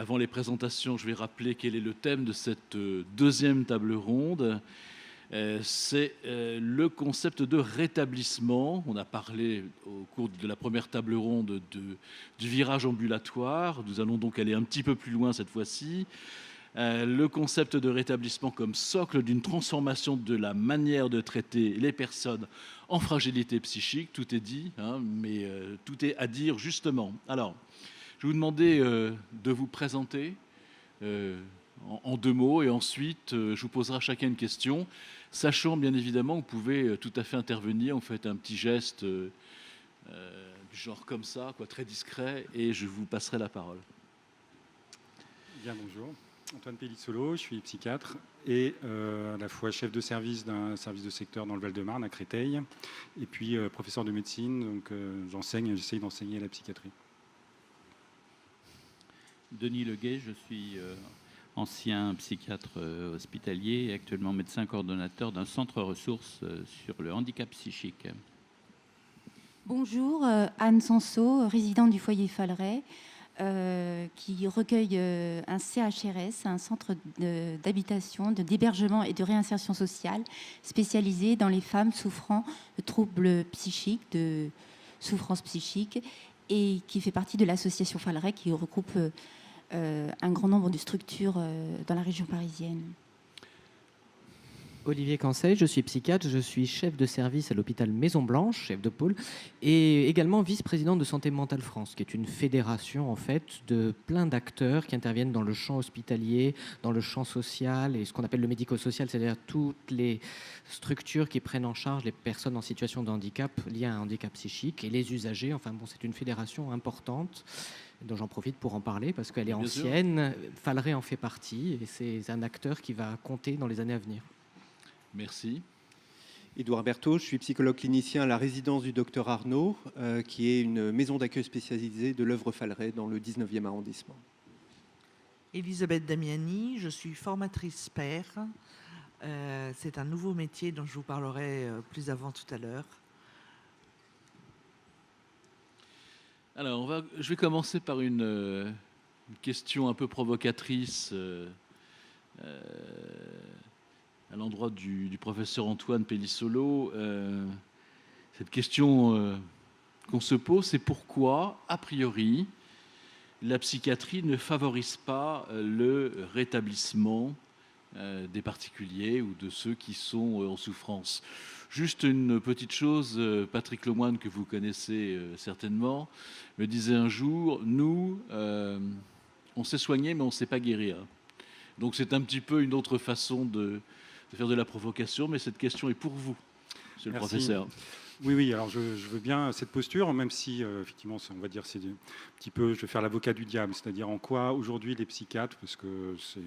Avant les présentations, je vais rappeler quel est le thème de cette deuxième table ronde. C'est le concept de rétablissement. On a parlé au cours de la première table ronde du virage ambulatoire. Nous allons donc aller un petit peu plus loin cette fois-ci. Le concept de rétablissement comme socle d'une transformation de la manière de traiter les personnes en fragilité psychique. Tout est dit, hein, mais tout est à dire justement. Alors, je vais vous demander de vous présenter en deux mots et ensuite je vous poserai à chacun une question, sachant bien évidemment que vous pouvez tout à fait intervenir, vous faites un petit geste du genre comme ça, quoi, très discret, et je vous passerai la parole. Bien, bonjour. Antoine Pellissolo, je suis psychiatre et à la fois chef de service d'un service de secteur dans le Val-de-Marne à Créteil et puis professeur de médecine, donc j'essaye d'enseigner la psychiatrie. Denis Leguet, je suis ancien psychiatre hospitalier et actuellement médecin coordonnateur d'un centre ressources sur le handicap psychique. Bonjour, Anne Sanso, résidente du foyer Falleret, qui recueille un CHRS, un centre d'habitation, d'hébergement et de réinsertion sociale spécialisé dans les femmes souffrant de troubles psychiques, de souffrances psychiques, et qui fait partie de l'association Falleret qui regroupe un grand nombre de structures dans la région parisienne. Olivier Cancey, je suis psychiatre, je suis chef de service à l'hôpital Maison Blanche, chef de pôle, et également vice-président de Santé Mentale France, qui est une fédération en fait de plein d'acteurs qui interviennent dans le champ hospitalier, dans le champ social et ce qu'on appelle le médico-social, c'est-à-dire toutes les structures qui prennent en charge les personnes en situation de handicap liées à un handicap psychique et les usagers. Enfin bon, c'est une fédération importante dont j'en profite pour en parler parce qu'elle est ancienne. Falleret en fait partie et c'est un acteur qui va compter dans les années à venir. Merci. Édouard Berthaud, je suis psychologue clinicien à la résidence du docteur Arnaud, qui est une maison d'accueil spécialisée de l'œuvre Falleret dans le 19e arrondissement. Elisabeth Damiani, je suis formatrice père. C'est un nouveau métier dont je vous parlerai plus avant tout à l'heure. Alors, je vais commencer par une question un peu provocatrice à l'endroit du professeur Antoine Pellissolo. Cette question qu'on se pose, c'est pourquoi, a priori, la psychiatrie ne favorise pas le rétablissement des particuliers ou de ceux qui sont en souffrance. Juste une petite chose, Patrick Lemoine, que vous connaissez certainement, me disait un jour, nous, on sait soigner, mais on ne sait pas guérir. Donc c'est un petit peu une autre façon de faire de la provocation, mais cette question est pour vous, monsieur le professeur. Oui, alors je veux bien cette posture, même si effectivement, on va dire, c'est un petit peu, je vais faire l'avocat du diable, c'est-à-dire en quoi aujourd'hui les psychiatres, parce que c'est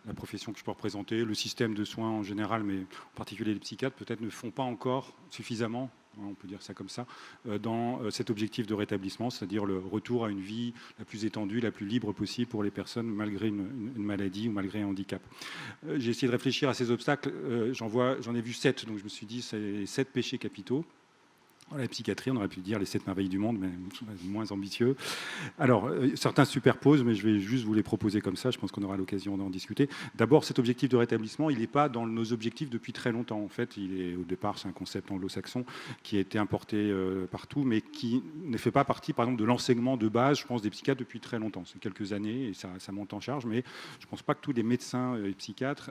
la profession que je peux représenter, le système de soins en général, mais en particulier les psychiatres, peut-être ne font pas encore suffisamment, on peut dire ça comme ça, dans cet objectif de rétablissement, c'est-à-dire le retour à une vie la plus étendue, la plus libre possible pour les personnes malgré une maladie ou malgré un handicap. J'ai essayé de réfléchir à ces obstacles, j'en ai vu 7, donc je me suis dit c'est 7 péchés capitaux. La psychiatrie, on aurait pu dire les 7 merveilles du monde, mais moins ambitieux. Alors, certains se superposent, mais je vais juste vous les proposer comme ça. Je pense qu'on aura l'occasion d'en discuter. D'abord, cet objectif de rétablissement, il n'est pas dans nos objectifs depuis très longtemps. En fait, au départ, c'est un concept anglo-saxon qui a été importé partout, mais qui ne fait pas partie, par exemple, de l'enseignement de base, je pense, des psychiatres depuis très longtemps. C'est quelques années et ça monte en charge, mais je ne pense pas que tous les médecins et psychiatres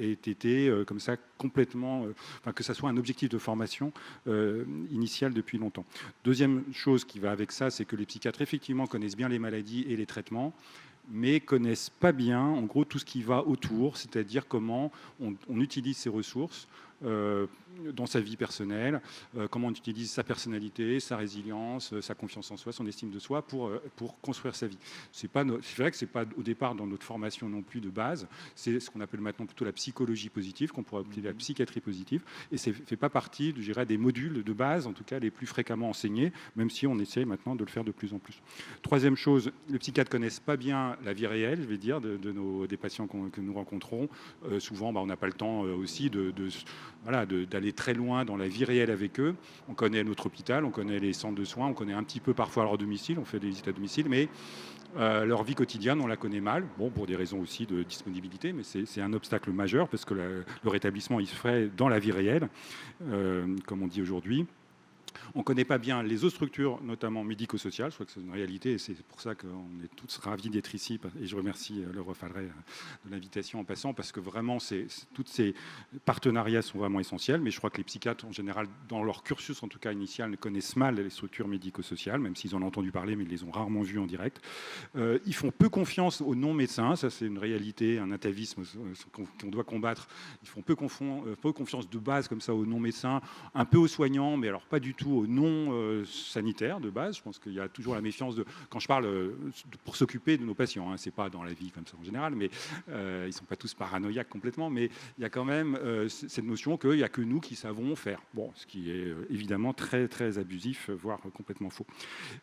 aient été comme ça complètement, que ça soit un objectif de formation initial depuis longtemps. Deuxième chose qui va avec ça, c'est que les psychiatres effectivement connaissent bien les maladies et les traitements, mais connaissent pas bien, en gros, tout ce qui va autour, c'est-à-dire comment on utilise ces ressources dans sa vie personnelle, comment on utilise sa personnalité, sa résilience, sa confiance en soi, son estime de soi pour construire sa vie. C'est vrai que c'est pas au départ dans notre formation non plus de base, c'est ce qu'on appelle maintenant plutôt la psychologie positive, qu'on pourrait appeler la psychiatrie positive, et ça fait pas partie, je dirais, des modules de base, en tout cas les plus fréquemment enseignés, même si on essaie maintenant de le faire de plus en plus. Troisième chose, les psychiatres connaissent pas bien la vie réelle, je vais dire, des patients que nous rencontrons. Souvent, on n'a pas le temps aussi voilà, d'aller très loin dans la vie réelle avec eux. On connaît notre hôpital, on connaît les centres de soins, on connaît un petit peu parfois leur domicile, on fait des visites à domicile, mais leur vie quotidienne, on la connaît mal, bon, pour des raisons aussi de disponibilité, mais c'est un obstacle majeur parce que le rétablissement, il se fait dans la vie réelle, comme on dit aujourd'hui. On ne connaît pas bien les autres structures, notamment médico-sociales. Je crois que c'est une réalité et c'est pour ça qu'on est tous ravis d'être ici. Et je remercie l'œuvre Falleret de l'invitation en passant, parce que vraiment, tous ces partenariats sont vraiment essentiels. Mais je crois que les psychiatres, en général, dans leur cursus, en tout cas initial, ne connaissent mal les structures médico-sociales, même s'ils en ont entendu parler, mais ils les ont rarement vues en direct. Ils font peu confiance aux non-médecins. Ça, c'est une réalité, un atavisme qu'on doit combattre. Ils font peu confiance de base, comme ça, aux non-médecins, un peu aux soignants, mais alors pas du tout aux non-sanitaires de base. Je pense qu'il y a toujours la méfiance quand je parle pour s'occuper de nos patients, hein, c'est pas dans la vie comme ça en général, mais ils sont pas tous paranoïaques complètement, mais il y a quand même cette notion qu'il n'y a que nous qui savons faire. Bon, ce qui est évidemment très, très abusif, voire complètement faux.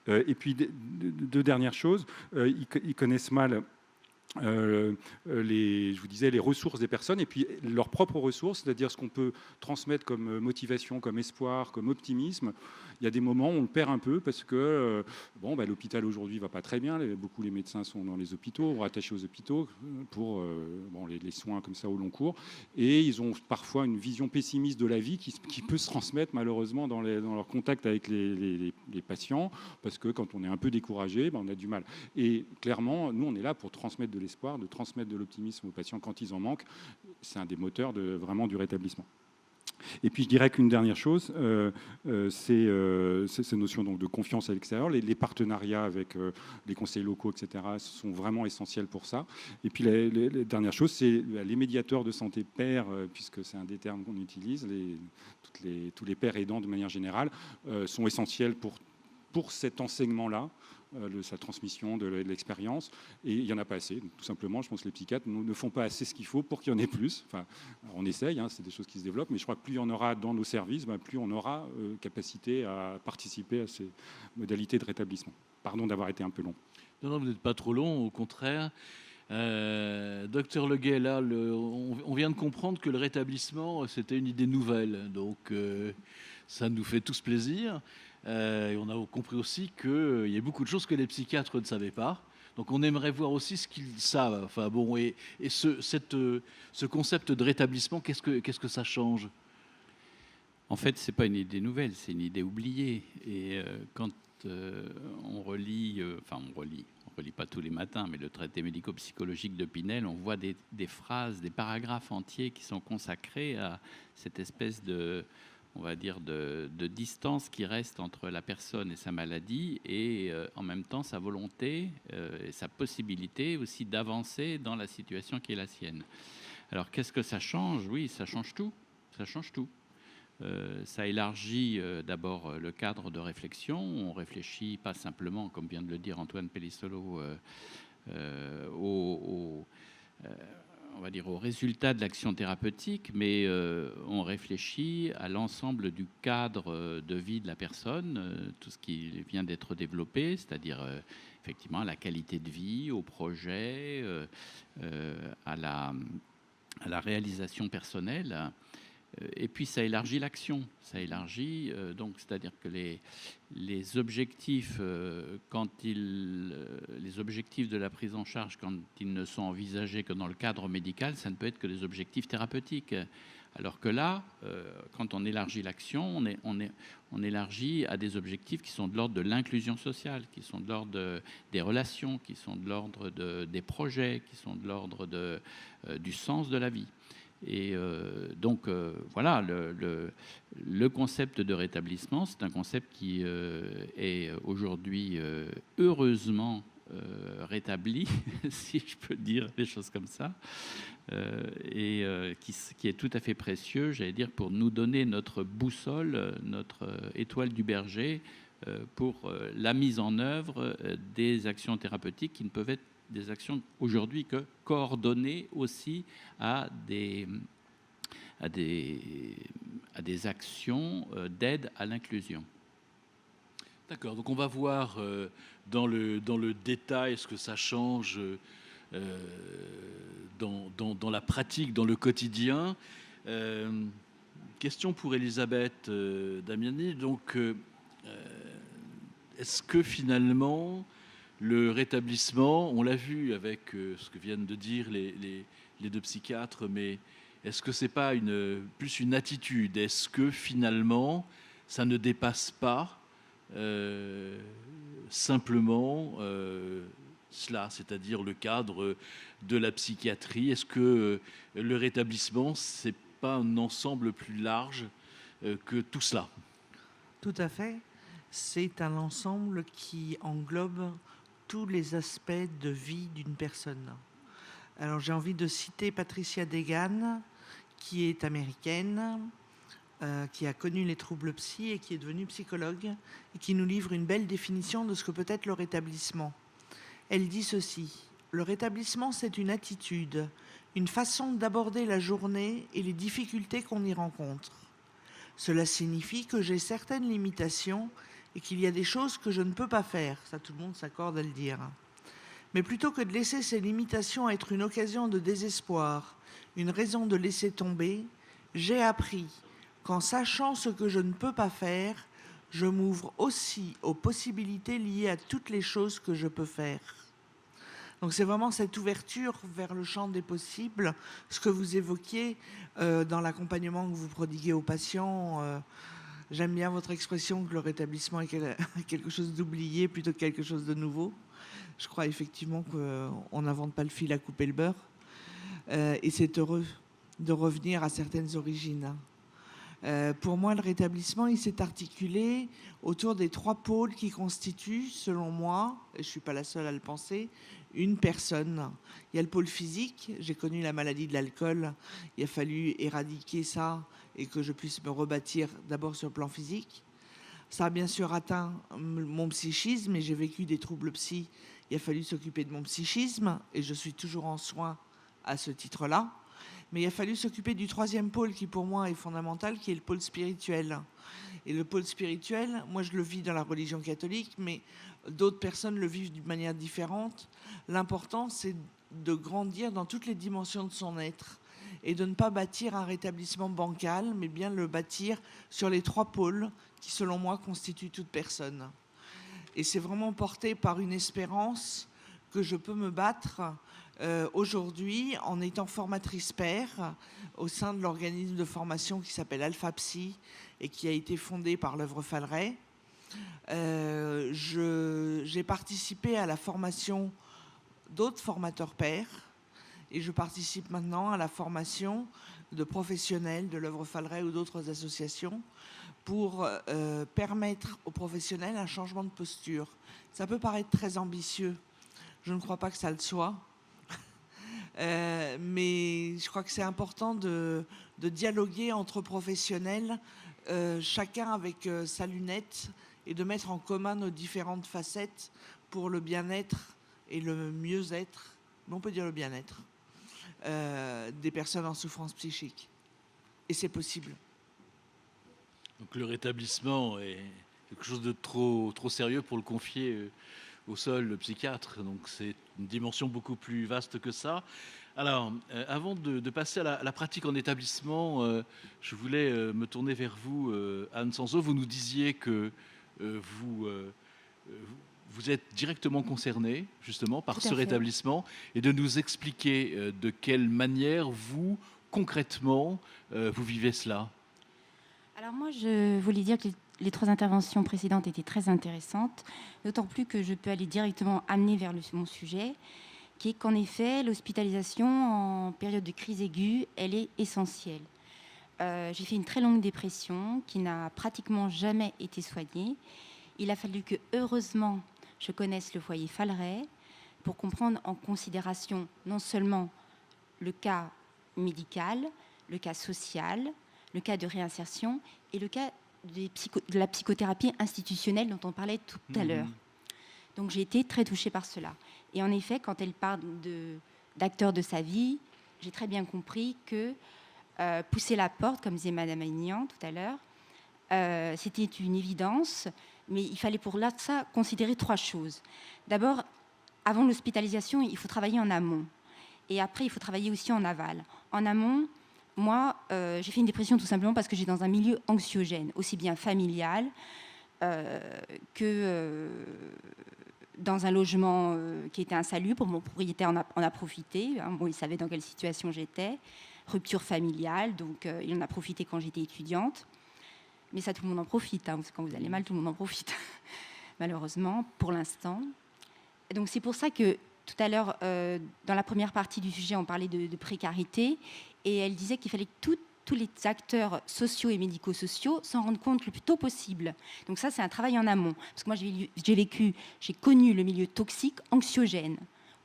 Et puis, deux dernières choses, ils connaissent mal je vous disais, les ressources des personnes et puis leurs propres ressources, c'est-à-dire ce qu'on peut transmettre comme motivation, comme espoir, comme optimisme. Il y a des moments où on le perd un peu parce que l'hôpital aujourd'hui va pas très bien. Beaucoup les médecins sont dans les hôpitaux, rattachés aux hôpitaux pour les soins comme ça au long cours. Et ils ont parfois une vision pessimiste de la vie qui peut se transmettre malheureusement dans leur contact avec les patients, parce que quand on est un peu découragé, on a du mal. Et clairement, nous, on est là pour transmettre de l'espoir, de transmettre de l'optimisme aux patients quand ils en manquent. C'est un des moteurs vraiment du rétablissement. Et puis je dirais qu'une dernière chose, c'est cette notion donc, de confiance à l'extérieur. Les partenariats avec les conseils locaux, etc., sont vraiment essentiels pour ça. Et puis la dernière chose, c'est les médiateurs de santé pairs, puisque c'est un des termes qu'on utilise, tous les pairs aidants de manière générale, sont essentiels pour cet enseignement-là, sa transmission de l'expérience, et il n'y en a pas assez. Donc, tout simplement, je pense que les psychiatres ne font pas assez ce qu'il faut pour qu'il y en ait plus. Enfin, on essaye, hein, c'est des choses qui se développent, mais je crois que plus il y en aura dans nos services, plus on aura capacité à participer à ces modalités de rétablissement. Pardon d'avoir été un peu long. Non, vous n'êtes pas trop long, au contraire. Docteur Leguet, là, on vient de comprendre que le rétablissement, c'était une idée nouvelle, donc ça nous fait tous plaisir. Et on a compris aussi qu'il y a beaucoup de choses que les psychiatres ne savaient pas. Donc on aimerait voir aussi ce qu'ils savent. Enfin, bon, et ce concept de rétablissement, qu'est-ce que ça change? En fait, ce n'est pas une idée nouvelle, c'est une idée oubliée. Et quand on relit, on relit pas tous les matins, mais le traité médico-psychologique de Pinel, on voit des phrases, des paragraphes entiers qui sont consacrés à cette espèce de distance qui reste entre la personne et sa maladie et en même temps sa volonté et sa possibilité aussi d'avancer dans la situation qui est la sienne. Alors qu'est-ce que ça change? Oui, ça change tout. Ça change tout. Ça élargit d'abord le cadre de réflexion. On réfléchit pas simplement, comme vient de le dire Antoine Pellissolo, on va dire, au résultat de l'action thérapeutique, mais on réfléchit à l'ensemble du cadre de vie de la personne, tout ce qui vient d'être développé, c'est-à-dire effectivement à la qualité de vie, au projet, à la réalisation personnelle. Et puis ça élargit l'action, ça élargit donc, c'est-à-dire que les objectifs les objectifs de la prise en charge, quand ils ne sont envisagés que dans le cadre médical, ça ne peut être que des objectifs thérapeutiques. Alors que là, quand on élargit l'action, on élargit à des objectifs qui sont de l'ordre de l'inclusion sociale, qui sont de l'ordre des relations, qui sont de l'ordre des projets, qui sont de l'ordre du sens de la vie. Et donc voilà, le concept de rétablissement, c'est un concept qui est aujourd'hui heureusement rétabli, si je peux dire des choses comme ça, et qui est tout à fait précieux, j'allais dire, pour nous donner notre boussole, notre étoile du berger, pour la mise en œuvre des actions thérapeutiques qui ne peuvent être des actions aujourd'hui que coordonnées aussi à des actions d'aide à l'inclusion. D'accord, donc on va voir dans le détail ce que ça change dans la pratique, dans le quotidien. question pour Elisabeth Damiani. Donc, est-ce que finalement, le rétablissement, on l'a vu avec ce que viennent de dire les deux psychiatres, mais est-ce que c'est pas plus une attitude? Est-ce que finalement, ça ne dépasse pas simplement cela, c'est-à-dire le cadre de la psychiatrie? Est-ce que le rétablissement, c'est pas un ensemble plus large que tout cela? Tout à fait. C'est un ensemble qui englobe tous les aspects de vie d'une personne. Alors j'ai envie de citer Patricia Degan, qui est américaine, qui a connu les troubles psy et qui est devenue psychologue, et qui nous livre une belle définition de ce que peut être le rétablissement. Elle dit ceci: le rétablissement, c'est une attitude, une façon d'aborder la journée et les difficultés qu'on y rencontre. Cela signifie que j'ai certaines limitations et qu'il y a des choses que je ne peux pas faire. Ça, tout le monde s'accorde à le dire. Mais plutôt que de laisser ces limitations être une occasion de désespoir, une raison de laisser tomber, j'ai appris qu'en sachant ce que je ne peux pas faire, je m'ouvre aussi aux possibilités liées à toutes les choses que je peux faire. Donc c'est vraiment cette ouverture vers le champ des possibles, ce que vous évoquiez dans l'accompagnement que vous prodiguez aux patients. J'aime bien votre expression que le rétablissement est quelque chose d'oublié plutôt que quelque chose de nouveau. Je crois effectivement qu'on n'invente pas le fil à couper le beurre. Et c'est heureux de revenir à certaines origines. Pour moi, le rétablissement, il s'est articulé autour des 3 pôles qui constituent, selon moi, et je ne suis pas la seule à le penser, une personne. Il y a le pôle physique. J'ai connu la maladie de l'alcool. Il a fallu éradiquer ça et que je puisse me rebâtir d'abord sur le plan physique. Ça a bien sûr atteint mon psychisme et j'ai vécu des troubles psy. Il a fallu s'occuper de mon psychisme et je suis toujours en soins à ce titre-là. Mais il a fallu s'occuper du 3e pôle qui pour moi est fondamental, qui est le pôle spirituel. Et le pôle spirituel, moi je le vis dans la religion catholique, mais d'autres personnes le vivent d'une manière différente. L'important, c'est de grandir dans toutes les dimensions de son être et de ne pas bâtir un rétablissement bancal, mais bien le bâtir sur les 3 pôles qui, selon moi, constituent toute personne. Et c'est vraiment porté par une espérance que je peux me battre aujourd'hui en étant formatrice pair au sein de l'organisme de formation qui s'appelle Alpha Psy et qui a été fondé par l'œuvre Falleret. J'ai participé à la formation d'autres formateurs pairs et je participe maintenant à la formation de professionnels de l'œuvre Falleret ou d'autres associations pour permettre aux professionnels un changement de posture. Ça peut paraître très ambitieux, je ne crois pas que ça le soit. Mais je crois que c'est important de dialoguer entre professionnels, chacun avec sa lunette, et de mettre en commun nos différentes facettes pour le bien-être et le mieux-être, mais on peut dire le bien-être, des personnes en souffrance psychique. Et c'est possible. Donc le rétablissement est quelque chose de trop sérieux pour le confier au seul psychiatre. Donc c'est une dimension beaucoup plus vaste que ça. Alors, avant de passer à la pratique en établissement, je voulais me tourner vers vous, Anne Sanzo. Vous nous disiez que vous êtes directement concernée, justement, par ce rétablissement, et de nous expliquer de quelle manière vous, concrètement, vous vivez cela. Alors moi, je voulais dire que les 3 interventions précédentes étaient très intéressantes, d'autant plus que je peux aller directement amener vers mon sujet, qui est qu'en effet, l'hospitalisation en période de crise aiguë, elle est essentielle. J'ai fait une très longue dépression qui n'a pratiquement jamais été soignée. Il a fallu que, heureusement, je connaisse le foyer Falleret pour comprendre en considération non seulement le cas médical, le cas social, le cas de réinsertion et le cas de la psychothérapie institutionnelle dont on parlait tout à l'heure. Donc j'ai été très touchée par cela. Et en effet, quand elle parle d'acteurs de sa vie, j'ai très bien compris que pousser la porte, comme disait Madame Aignan tout à l'heure, c'était une évidence, mais il fallait pour ça considérer 3 choses. D'abord, avant l'hospitalisation, il faut travailler en amont. Et après, il faut travailler aussi en aval. En amont, moi, j'ai fait une dépression tout simplement parce que j'étais dans un milieu anxiogène, aussi bien familial que dans un logement qui était insalubre. Mon propriétaire en a profité. Hein. Bon, il savait dans quelle situation j'étais. Rupture familiale, donc il en a profité quand j'étais étudiante. Mais ça, tout le monde en profite. Hein, parce que quand vous allez mal, tout le monde en profite, malheureusement, pour l'instant. Et donc c'est pour ça que tout à l'heure, dans la première partie du sujet, on parlait de précarité. Et elle disait qu'il fallait que tous les acteurs sociaux et médico-sociaux s'en rendent compte le plus tôt possible. Donc ça, c'est un travail en amont. Parce que moi, j'ai connu le milieu toxique, anxiogène,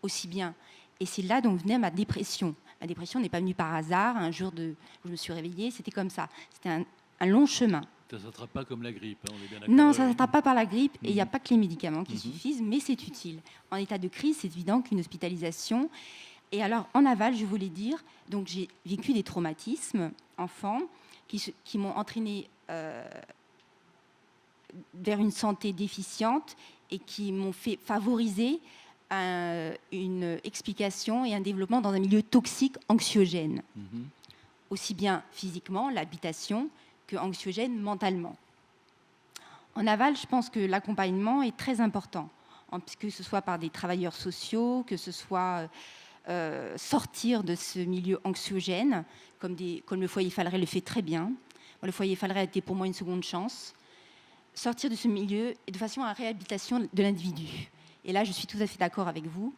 aussi bien. Et c'est là dont venait ma dépression. Ma dépression n'est pas venue par hasard. Un jour où je me suis réveillée, c'était comme ça. C'était un long chemin. Ça ne s'attrape pas comme la grippe, hein, on est bien d'accord. Non, ça ne s'attrape pas par la grippe. Et il n'y a pas que les médicaments qui suffisent, mais c'est utile. En état de crise, c'est évident qu'une hospitalisation... Et alors, en aval, je voulais dire, donc j'ai vécu des traumatismes enfants qui m'ont entraîné vers une santé déficiente et qui m'ont fait favoriser une explication et un développement dans un milieu toxique, anxiogène. Aussi bien physiquement, l'habitation, que anxiogène mentalement. En aval, je pense que l'accompagnement est très important, que ce soit par des travailleurs sociaux, que ce soit... sortir de ce milieu anxiogène, comme le foyer Falleret le fait très bien. Moi, le foyer Falleret a été pour moi une seconde chance. Sortir de ce milieu et de façon à la réhabilitation de l'individu. Et là, je suis tout à fait d'accord avec vous.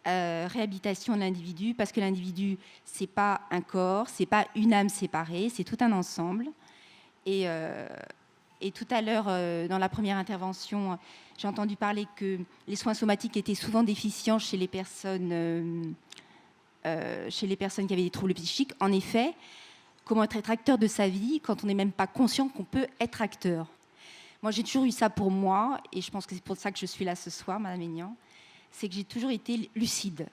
Réhabilitation de l'individu, parce que l'individu, c'est pas un corps, c'est pas une âme séparée, c'est tout un ensemble. Et tout à l'heure, dans la première intervention, j'ai entendu parler que les soins somatiques étaient souvent déficients chez les personnes qui avaient des troubles psychiques. En effet, comment être acteur de sa vie quand on n'est même pas conscient qu'on peut être acteur? Moi, j'ai toujours eu ça pour moi, et je pense que c'est pour ça que je suis là ce soir, Madame Aignan, c'est que j'ai toujours été lucide.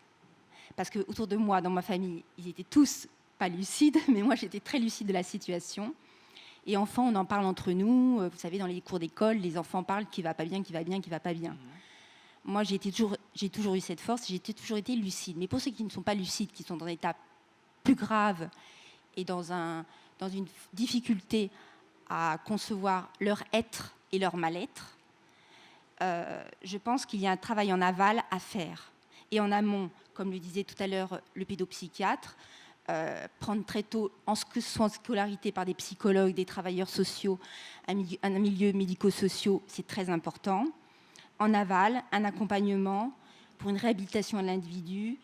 Parce que autour de moi, dans ma famille, ils étaient tous pas lucides, mais moi, j'étais très lucide de la situation. Et enfants, on en parle entre nous. Vous savez, dans les cours d'école, les enfants parlent qui va pas bien, qui va bien, qui va pas bien. Moi, j'ai toujours eu cette force, j'ai toujours été lucide. Mais pour ceux qui ne sont pas lucides, qui sont dans un état plus grave et dans une difficulté à concevoir leur être et leur mal-être, je pense qu'il y a un travail en aval à faire. Et en amont, comme le disait tout à l'heure le pédopsychiatre, prendre très tôt, en ce que ce soit en scolarité par des psychologues, des travailleurs sociaux, un milieu médico-social, c'est très important. En aval, un accompagnement pour une réhabilitation de l'individu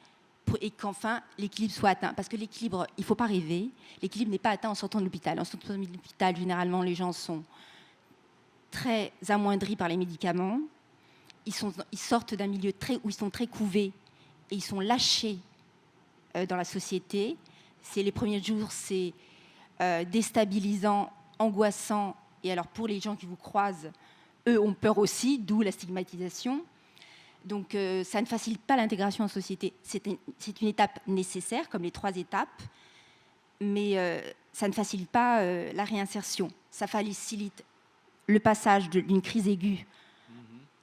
et qu'enfin l'équilibre soit atteint. Parce que l'équilibre, il ne faut pas rêver, l'équilibre n'est pas atteint en sortant de l'hôpital. En sortant de l'hôpital, généralement, les gens sont très amoindris par les médicaments. Ils sortent d'un milieu où ils sont très couvés et ils sont lâchés dans la société. Les premiers jours, c'est déstabilisant, angoissant. Et alors, pour les gens qui vous croisent, eux ont peur aussi, d'où la stigmatisation. Donc, ça ne facilite pas l'intégration en société. C'est une étape nécessaire, comme les 3 étapes, mais ça ne facilite pas la réinsertion. Ça facilite le passage d'une crise aiguë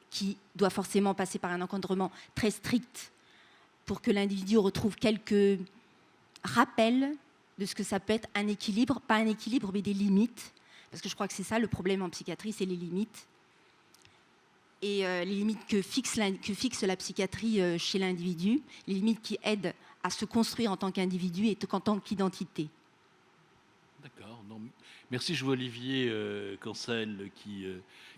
qui doit forcément passer par un encadrement très strict pour que l'individu retrouve quelques rappels de ce que ça peut être un équilibre, pas un équilibre, mais des limites, parce que je crois que c'est ça le problème en psychiatrie, c'est les limites. Et les limites que fixe la psychiatrie chez l'individu, les limites qui aident à se construire en tant qu'individu et en tant qu'identité. D'accord. Merci, je vois Olivier Cancel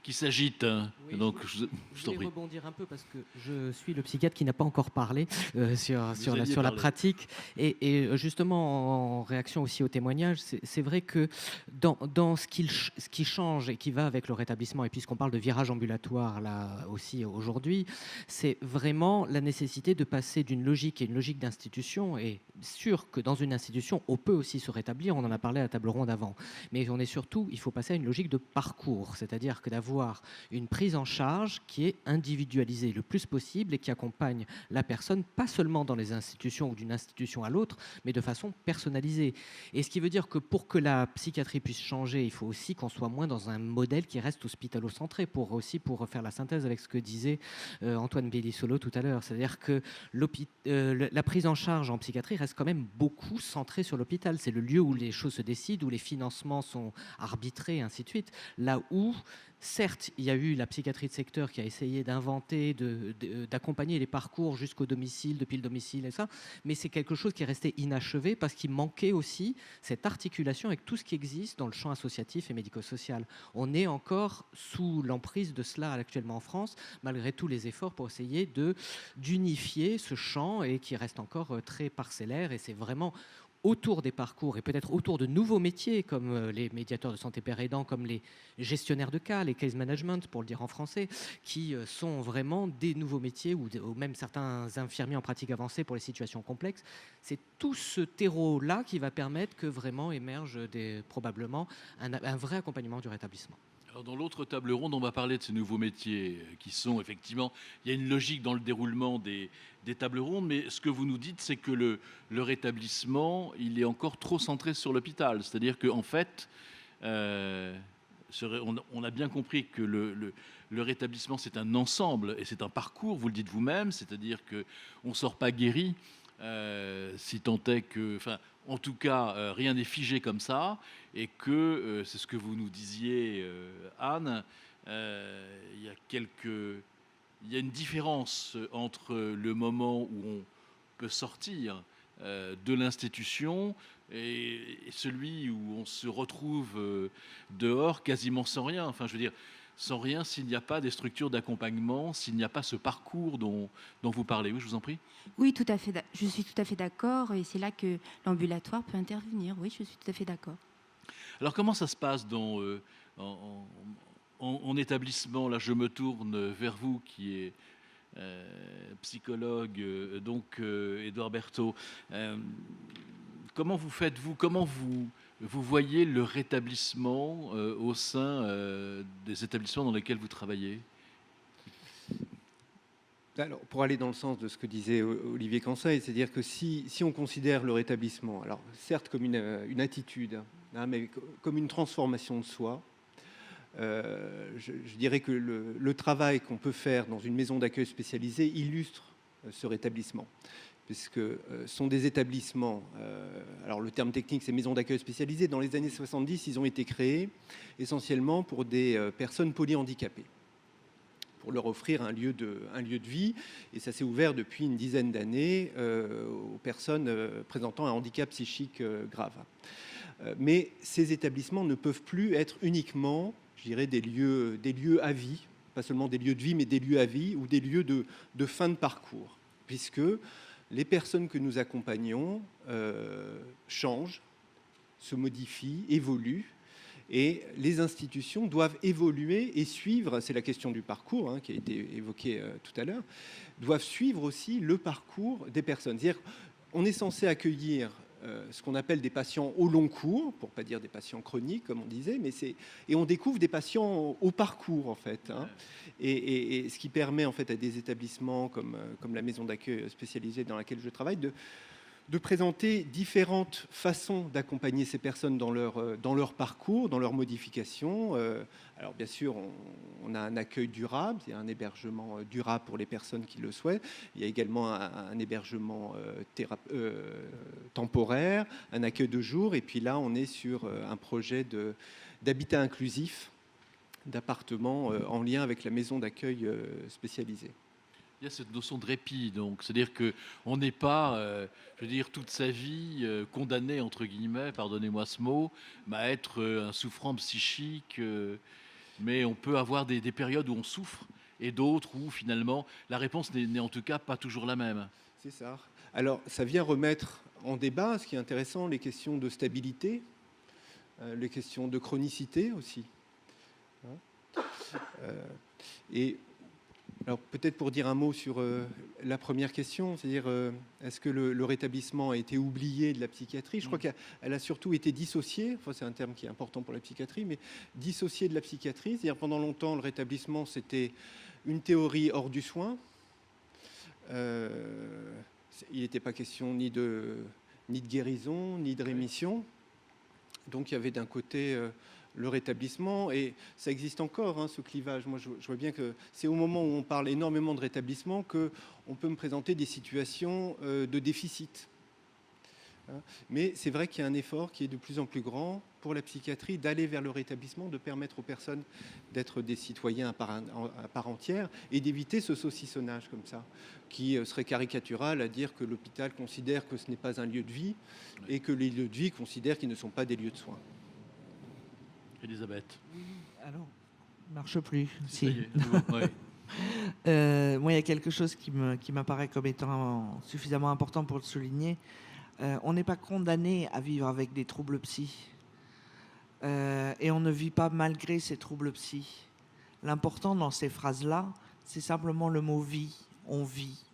qui s'agite. Hein. Oui, donc, je vais rebondir un peu parce que je suis le psychiatre qui n'a pas encore parlé sur la pratique. Et justement, en réaction aussi au témoignage, c'est vrai que dans ce qui change et qui va avec le rétablissement, et puisqu'on parle de virage ambulatoire là aussi aujourd'hui, c'est vraiment la nécessité de passer d'une logique et une logique d'institution. Et sûr que dans une institution, on peut aussi se rétablir. On en a parlé table ronde avant. Mais on est surtout, il faut passer à une logique de parcours, c'est-à-dire que d'avoir une prise en charge qui est individualisée le plus possible et qui accompagne la personne, pas seulement dans les institutions ou d'une institution à l'autre, mais de façon personnalisée. Et ce qui veut dire que pour que la psychiatrie puisse changer, il faut aussi qu'on soit moins dans un modèle qui reste hospitalo-centré, pour faire la synthèse avec ce que disait Antoine Bellissolo tout à l'heure. C'est-à-dire que la prise en charge en psychiatrie reste quand même beaucoup centrée sur l'hôpital. C'est le lieu où les choses se décident, où les financements sont arbitrés, et ainsi de suite. Là où, certes, il y a eu la psychiatrie de secteur qui a essayé d'inventer, d'accompagner les parcours jusqu'au domicile, depuis le domicile et ça, mais c'est quelque chose qui est resté inachevé parce qu'il manquait aussi cette articulation avec tout ce qui existe dans le champ associatif et médico-social. On est encore sous l'emprise de cela actuellement en France, malgré tous les efforts pour essayer d'unifier ce champ et qui reste encore très parcellaire, et c'est vraiment autour des parcours et peut-être autour de nouveaux métiers comme les médiateurs de santé père aidant, comme les gestionnaires de cas, les case management pour le dire en français, qui sont vraiment des nouveaux métiers, ou même certains infirmiers en pratique avancée pour les situations complexes. C'est tout ce terreau-là qui va permettre que vraiment émerge probablement un vrai accompagnement du rétablissement. Alors dans l'autre table ronde, on va parler de ces nouveaux métiers qui sont effectivement, il y a une logique dans le déroulement des tables rondes, mais ce que vous nous dites, c'est que le rétablissement, il est encore trop centré sur l'hôpital. C'est-à-dire qu'en fait, on a bien compris que le rétablissement, c'est un ensemble et c'est un parcours, vous le dites vous-même, c'est-à-dire qu'on ne sort pas guéri, si tant est que... En tout cas, rien n'est figé comme ça, et que, c'est ce que vous nous disiez, Anne, il y a une différence entre le moment où on peut sortir de l'institution et celui où on se retrouve dehors quasiment sans rien. Enfin, je veux dire, sans rien s'il n'y a pas des structures d'accompagnement, s'il n'y a pas ce parcours dont vous parlez. Oui, je vous en prie. Oui, tout à fait. Je suis tout à fait d'accord, et c'est là que l'ambulatoire peut intervenir. Oui, je suis tout à fait d'accord. Alors, comment ça se passe en établissement? Là, je me tourne vers vous, qui est psychologue, Édouard Berthaud. Comment vous faites, comment vous voyez le rétablissement au sein des établissements dans lesquels vous travaillez? Alors, pour aller dans le sens de ce que disait Olivier Canseil, c'est-à-dire que si on considère le rétablissement, alors certes comme une attitude, mais comme une transformation de soi, je dirais que le travail qu'on peut faire dans une maison d'accueil spécialisée illustre ce rétablissement, puisque ce sont des établissements, alors le terme technique c'est maison d'accueil spécialisée, dans les années 70, ils ont été créés essentiellement pour des personnes polyhandicapées, pour leur offrir un lieu de vie, et ça s'est ouvert depuis une dizaine d'années aux personnes présentant un handicap psychique grave. Mais ces établissements ne peuvent plus être uniquement, je dirais, des lieux à vie, pas seulement des lieux de vie, mais des lieux à vie ou des lieux de fin de parcours, puisque les personnes que nous accompagnons changent, se modifient, évoluent, et les institutions doivent évoluer et suivre, c'est la question du parcours qui a été évoquée tout à l'heure, doivent suivre aussi le parcours des personnes. C'est-à-dire qu'on est censé accueillir ce qu'on appelle des patients au long cours, pour ne pas dire des patients chroniques, comme on disait, et on découvre des patients au parcours, en fait. Et ce qui permet, en fait, à des établissements comme la maison d'accueil spécialisée dans laquelle je travaille, de présenter différentes façons d'accompagner ces personnes dans leur parcours, dans leur modification. Alors bien sûr, on a un accueil durable, il y a un hébergement durable pour les personnes qui le souhaitent. Il y a également un hébergement temporaire, un accueil de jour. Et puis là, on est sur un projet d'habitat inclusif, d'appartements en lien avec la maison d'accueil spécialisée. Il y a cette notion de répit, donc, c'est-à-dire qu'on n'est pas, je veux dire, toute sa vie condamné, entre guillemets, pardonnez-moi ce mot, à être un souffrant psychique, mais on peut avoir des périodes où on souffre et d'autres où finalement la réponse n'est en tout cas pas toujours la même. C'est ça. Alors, ça vient remettre en débat, ce qui est intéressant, les questions de stabilité, les questions de chronicité aussi. Et Alors peut-être pour dire un mot sur la première question, c'est-à-dire est-ce que le rétablissement a été oublié de la psychiatrie? Je crois qu'elle a surtout été dissociée, enfin, c'est un terme qui est important pour la psychiatrie, mais dissociée de la psychiatrie, c'est-à-dire pendant longtemps le rétablissement c'était une théorie hors du soin. Il n'était pas question ni de guérison, ni de rémission. Donc il y avait d'un côté le rétablissement, et ça existe encore, hein, ce clivage. Moi, je vois bien que c'est au moment où on parle énormément de rétablissement qu'on peut me présenter des situations de déficit. Mais c'est vrai qu'il y a un effort qui est de plus en plus grand pour la psychiatrie d'aller vers le rétablissement, de permettre aux personnes d'être des citoyens à part entière et d'éviter ce saucissonnage comme ça, qui serait caricatural à dire que l'hôpital considère que ce n'est pas un lieu de vie et que les lieux de vie considèrent qu'ils ne sont pas des lieux de soins. Elisabeth. Oui, alors, marche plus. Ça y Si. est, ouais. Moi, il y a quelque chose qui m'apparaît comme étant suffisamment important pour le souligner. On n'est pas condamné à vivre avec des troubles psy. Et on ne vit pas malgré ces troubles psy. L'important dans ces phrases-là, c'est simplement le mot vie. On vit.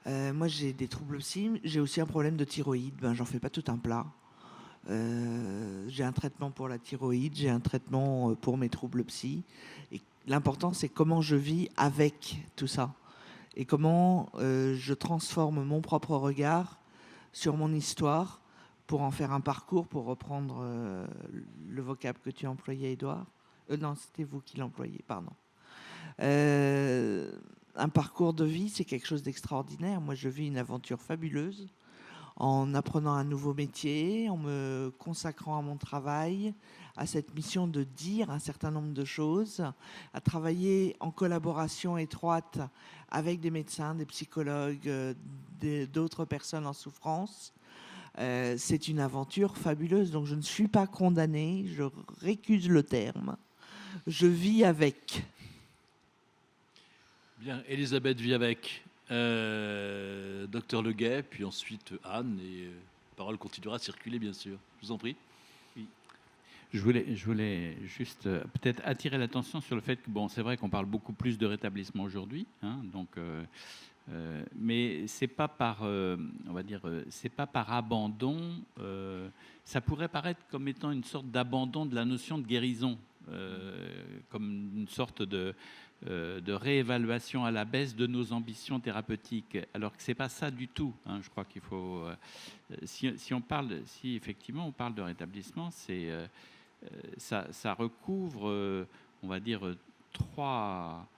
Moi, j'ai des troubles psy. J'ai aussi un problème de thyroïde. J'en fais pas tout un plat. J'ai un traitement pour la thyroïde, j'ai un traitement pour mes troubles psy. Et l'important, c'est comment je vis avec tout ça. Et comment je transforme mon propre regard sur mon histoire pour en faire un parcours, pour reprendre le vocable que tu employais, Édouard. Non, c'était vous qui l'employez, pardon. Un parcours de vie, c'est quelque chose d'extraordinaire. Moi, je vis une aventure fabuleuse en apprenant un nouveau métier, en me consacrant à mon travail, à cette mission de dire un certain nombre de choses, à travailler en collaboration étroite avec des médecins, des psychologues, d'autres personnes en souffrance. C'est une aventure fabuleuse, donc je ne suis pas condamnée, je récuse le terme. Je vis avec. Bien, Elisabeth vit avec. Docteur Leguet, puis ensuite Anne, et la parole continuera à circuler, bien sûr. Je vous en prie. Oui. Je voulais juste peut-être attirer l'attention sur le fait que, bon, c'est vrai qu'on parle beaucoup plus de rétablissement aujourd'hui, hein, donc, mais c'est pas par, on va dire, c'est pas par abandon. Ça pourrait paraître comme étant une sorte d'abandon de la notion de guérison, comme une sorte de réévaluation à la baisse de nos ambitions thérapeutiques, alors que c'est pas ça du tout, hein. Je crois qu'il faut, si effectivement on parle de rétablissement, c'est ça recouvre, on va dire, trois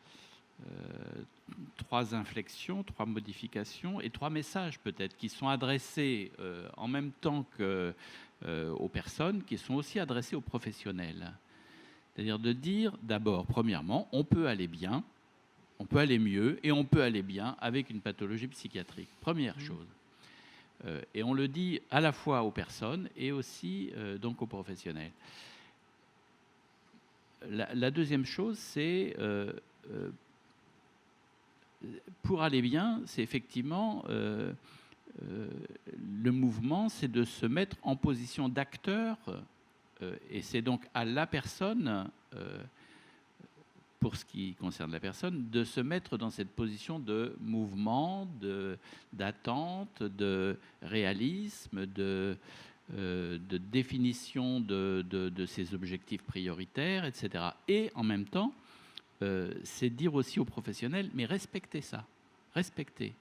inflexions, trois modifications et trois messages peut-être qui sont adressés en même temps que aux personnes, qui sont aussi adressés aux professionnels. C'est-à-dire de dire, d'abord, premièrement, on peut aller bien, on peut aller mieux, et on peut aller bien avec une pathologie psychiatrique. Première chose. Et on le dit à la fois aux personnes et aussi donc aux professionnels. La deuxième chose, c'est pour aller bien, c'est effectivement le mouvement, c'est de se mettre en position d'acteur. Et c'est donc à la personne, pour ce qui concerne la personne, de se mettre dans cette position de mouvement, d'attente, de réalisme, de définition de ses objectifs prioritaires, etc. Et en même temps, c'est dire aussi aux professionnels, mais respectez ça, respectez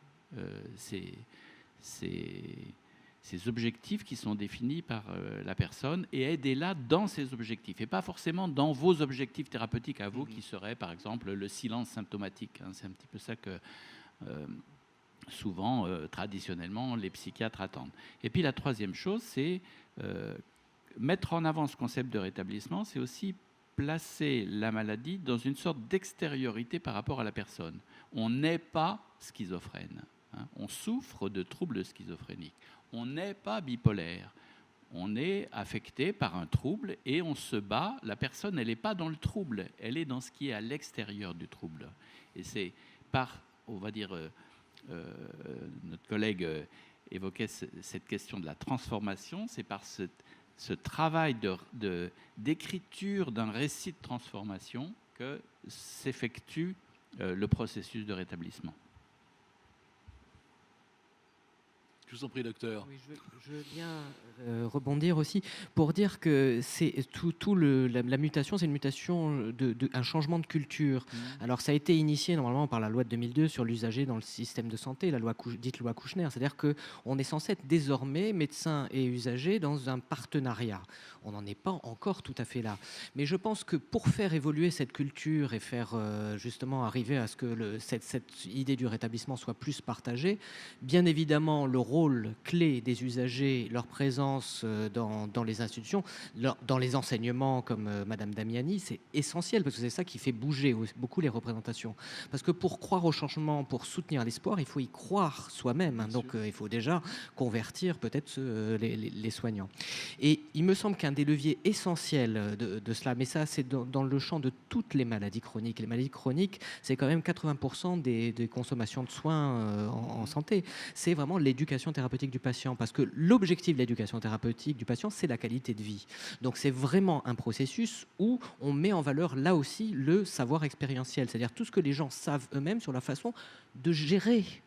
ces objectifs qui sont définis par la personne et aidez-la dans ces objectifs et pas forcément dans vos objectifs thérapeutiques à vous qui seraient par exemple le silence symptomatique, hein. C'est un petit peu ça que souvent, traditionnellement, les psychiatres attendent. Et puis la troisième chose, c'est mettre en avant ce concept de rétablissement, c'est aussi placer la maladie dans une sorte d'extériorité par rapport à la personne. On n'est pas schizophrène, hein. On souffre de troubles schizophréniques. On n'est pas bipolaire. On est affecté par un trouble et on se bat. La personne, elle n'est pas dans le trouble, elle est dans ce qui est à l'extérieur du trouble. Et c'est par, on va dire, notre collègue évoquait cette question de la transformation, c'est par ce travail d'écriture d'un récit de transformation que s'effectue le processus de rétablissement. Je vous en prie, docteur. Oui, je veux bien rebondir aussi pour dire que c'est la mutation, c'est une mutation un changement de culture. Alors ça a été initié normalement par la loi de 2002 sur l'usager dans le système de santé, la loi dite loi Kouchner. C'est-à-dire que on est censé être désormais médecins et usagers dans un partenariat. On n'en est pas encore tout à fait là. Mais je pense que pour faire évoluer cette culture et faire justement arriver à ce que cette idée du rétablissement soit plus partagée, bien évidemment le rôle clé des usagers, leur présence dans les institutions, dans les enseignements comme Madame Damiani, c'est essentiel parce que c'est ça qui fait bouger beaucoup les représentations. Parce que pour croire au changement, pour soutenir l'espoir, il faut y croire soi-même. Hein, donc il faut déjà convertir peut-être les soignants. Et il me semble qu'un des leviers essentiels de cela, mais ça c'est dans le champ de toutes les maladies chroniques. Les maladies chroniques, c'est quand même 80% des consommations de soins en santé. C'est vraiment l'éducation thérapeutique du patient, parce que l'objectif de l'éducation thérapeutique du patient, c'est la qualité de vie. Donc c'est vraiment un processus où on met en valeur là aussi le savoir expérientiel, c'est-à-dire tout ce que les gens savent eux-mêmes sur la façon de gérer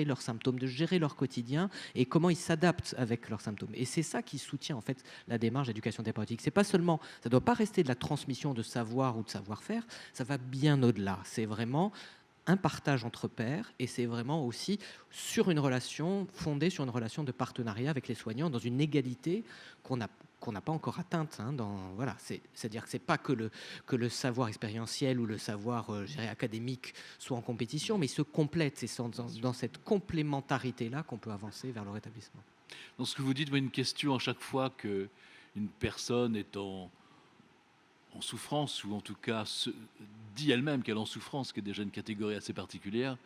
leurs symptômes, de gérer leur quotidien et comment ils s'adaptent avec leurs symptômes. Et c'est ça qui soutient en fait la démarche d'éducation thérapeutique. C'est pas seulement, ça doit pas rester de la transmission de savoir ou de savoir-faire, ça va bien au-delà. C'est vraiment un partage entre pairs et c'est vraiment aussi sur une relation fondée sur une relation de partenariat avec les soignants dans une égalité qu'on n'a pas encore atteinte. Hein, voilà, c'est-à-dire que c'est pas que le savoir expérientiel ou le savoir académique soit en compétition, mais ils se complètent. C'est dans cette complémentarité-là qu'on peut avancer vers le rétablissement. Dans ce que vous dites, une question à chaque fois qu'une personne est en souffrance, ou en tout cas dit elle-même qu'elle est en souffrance, qui est déjà une catégorie assez particulière,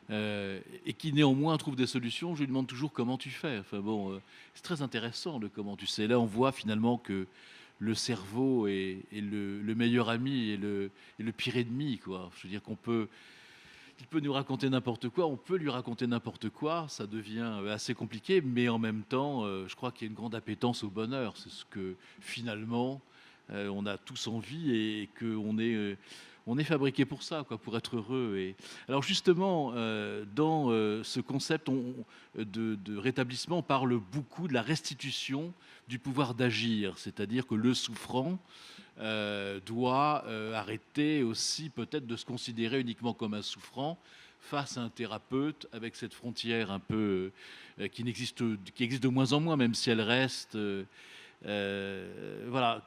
et qui néanmoins trouve des solutions, je lui demande toujours comment tu fais. Enfin bon, c'est très intéressant le comment tu sais. Là, on voit finalement que le cerveau est le meilleur ami et le pire ennemi, quoi. Je veux dire il peut nous raconter n'importe quoi, on peut lui raconter n'importe quoi, ça devient assez compliqué, mais en même temps, je crois qu'il y a une grande appétence au bonheur. C'est ce que finalement on a tous envie et qu'on on est fabriqué pour ça, quoi, pour être heureux. Et alors justement, dans ce concept de rétablissement, on parle beaucoup de la restitution du pouvoir d'agir, c'est-à-dire que le souffrant doit arrêter aussi peut-être de se considérer uniquement comme un souffrant face à un thérapeute, avec cette frontière un peu qui existe de moins en moins, même si elle reste. Voilà.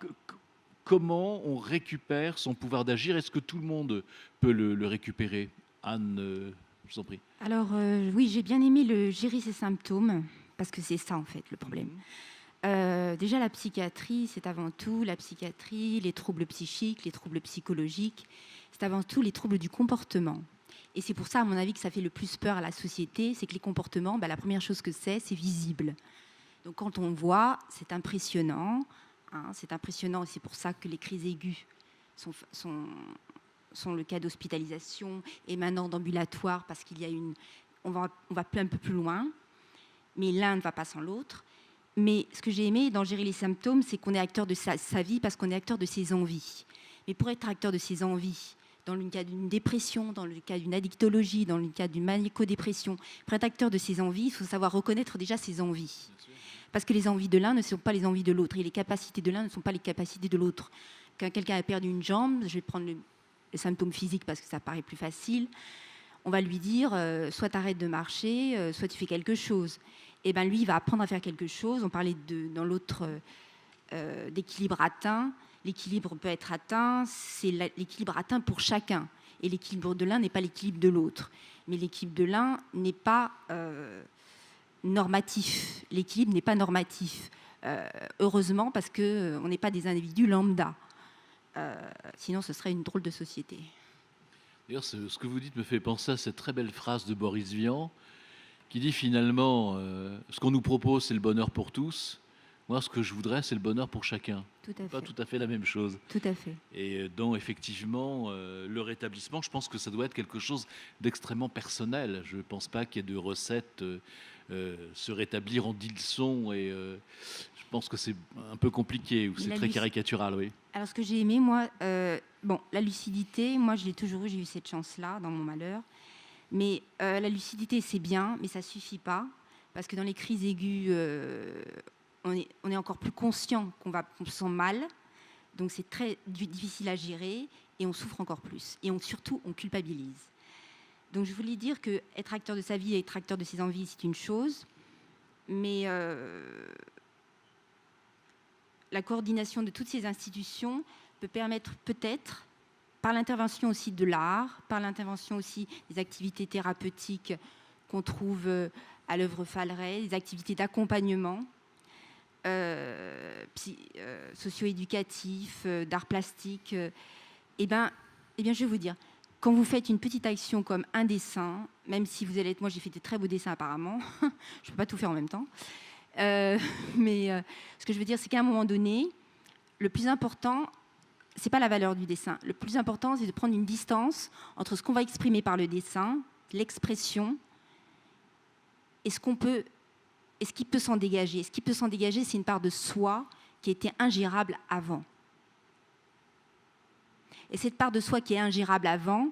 Comment on récupère son pouvoir d'agir? Est-ce que tout le monde peut le récupérer? Anne, je vous en prie. Alors oui, j'ai bien aimé le gérer ses symptômes, parce que c'est ça en fait le problème. Déjà la psychiatrie, c'est avant tout la psychiatrie, les troubles psychiques, les troubles psychologiques, c'est avant tout les troubles du comportement. Et c'est pour ça, à mon avis, que ça fait le plus peur à la société, c'est que les comportements, la première chose que c'est visible. Donc quand on voit, c'est impressionnant. C'est impressionnant et c'est pour ça que les crises aiguës sont le cas d'hospitalisation et maintenant d'ambulatoire, parce qu'il y a on va un peu plus loin, mais l'un ne va pas sans l'autre. Mais ce que j'ai aimé dans gérer les symptômes, c'est qu'on est acteur de sa vie parce qu'on est acteur de ses envies. Mais pour être acteur de ses envies, dans le cas d'une dépression, dans le cas d'une addictologie, dans le cas d'une maniaco-dépression, pour être acteur de ses envies, il faut savoir reconnaître déjà ses envies. Parce que les envies de l'un ne sont pas les envies de l'autre et les capacités de l'un ne sont pas les capacités de l'autre. Quand quelqu'un a perdu une jambe, je vais prendre les symptômes physiques parce que ça paraît plus facile, on va lui dire soit tu arrêtes de marcher, soit tu fais quelque chose. Et bien lui, il va apprendre à faire quelque chose. On parlait dans l'autre d'équilibre atteint. L'équilibre peut être atteint, c'est l'équilibre atteint pour chacun. Et l'équilibre de l'un n'est pas l'équilibre de l'autre. Mais l'équilibre de l'un n'est pas normatif. L'équilibre n'est pas normatif. Heureusement, parce qu'on n'est pas des individus lambda. Sinon, ce serait une drôle de société. D'ailleurs, ce que vous dites me fait penser à cette très belle phrase de Boris Vian, qui dit finalement, ce qu'on nous propose, c'est le bonheur pour tous. Moi, ce que je voudrais, c'est le bonheur pour chacun. Tout à fait. Pas tout à fait la même chose. Tout à fait. Et dans, effectivement, le rétablissement, je pense que ça doit être quelque chose d'extrêmement personnel. Je ne pense pas qu'il y ait de recettes se rétablir en 10 leçons. Et je pense que c'est un peu compliqué, ou c'est très caricatural, oui. Alors, ce que j'ai aimé, moi, bon, la lucidité, moi je l'ai toujours eu, j'ai eu cette chance-là dans mon malheur. Mais la lucidité, c'est bien, mais ça ne suffit pas. Parce que dans les crises aiguës, on est encore plus conscient qu'on se sent mal. Donc c'est très difficile à gérer et on souffre encore plus. Et surtout, on culpabilise. Donc je voulais dire qu'être acteur de sa vie et être acteur de ses envies, c'est une chose. Mais la coordination de toutes ces institutions peut permettre peut-être, par l'intervention aussi de l'art, par l'intervention aussi des activités thérapeutiques qu'on trouve à l'œuvre Falleret, des activités d'accompagnement socio-éducatif, d'art plastique, eh bien, je vais vous dire, quand vous faites une petite action comme un dessin, même si vous allez être... Moi, j'ai fait des très beaux dessins apparemment, je ne peux pas tout faire en même temps, mais ce que je veux dire, c'est qu'à un moment donné, le plus important, ce n'est pas la valeur du dessin. Le plus important, c'est de prendre une distance entre ce qu'on va exprimer par le dessin, l'expression, et ce qui peut s'en dégager. Ce qui peut s'en dégager, c'est une part de soi qui était ingérable avant. Et cette part de soi qui est ingérable avant,